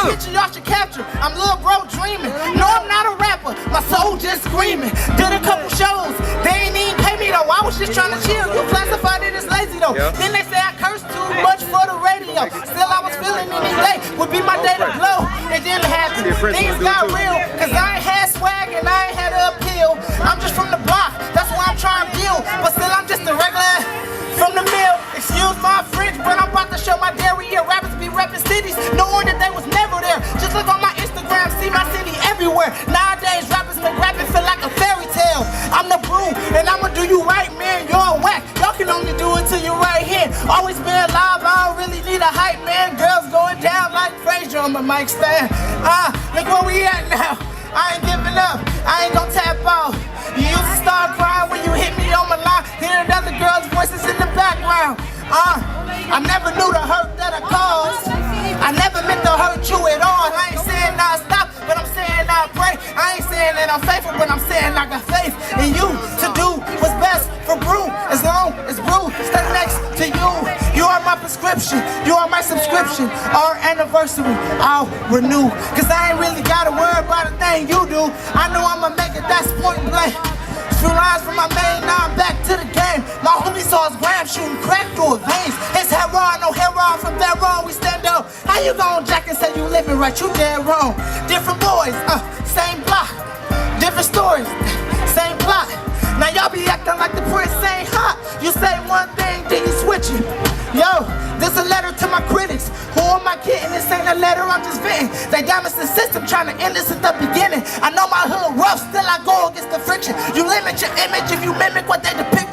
Get you off your capture. I'm little bro dreaming. No, I'm not a rapper. My soul just screaming. Did a couple shows. They ain't even pay me though. I was just trying to chill. You classified it as lazy though. Then they say I cursed too much for the radio. Still I was feeling any day would be my day to blow. It didn't happen. Things got real. Cause I ain't had swag and I ain't had an appeal. I'm just from the block. That's why I'm trying to build. But still I'm just a regular from the mill. Excuse my French, but I'm about to show my derriere. Rappers be repping cities, knowing that they was never there. Just look on my Instagram, see my city everywhere. Nowadays, rappers make rapping feel like a fairy tale. I'm the brew, and I'ma do you right, man. You're whack. Y'all can only do it till you're right here. Always been live, I don't really need a hype, man. Girls going down like Frazier on my mic stand. Look where we at now. I ain't giving up, I ain't gon' tap out. You used to start crying when you hit me on my line, hearing other girls' voices in the background. I never knew the hurt that I caused. I never meant to hurt you at all. I ain't saying I stop, but I'm saying I pray. I ain't saying that I'm faithful, but I'm saying I got faith in you to do what's best for Brew. As long as Brew stay next to you. You are my prescription, you are my subscription. Our anniversary, I'll renew. Cause I ain't really gotta worry about a thing you do. I know I'ma make it, that's point blank. Few lines from my main, now I'm back to the game. My homie saw his gram shooting crack through his veins. It's heroin, no heroin, from there on we stand up. How you gon' jack and say you living right? You dead wrong. Different boys, same block. Different stories, same plot. Now y'all be acting like the prince ain't hot. You say one thing, then you switch it. Yo, this a letter to my critics. Who am I kidding? This ain't a letter, I'm just venting. They damage the system, trying to end this at the beginning. I know my hood rough, still I go against the friction. You limit your image if you mimic what they depict.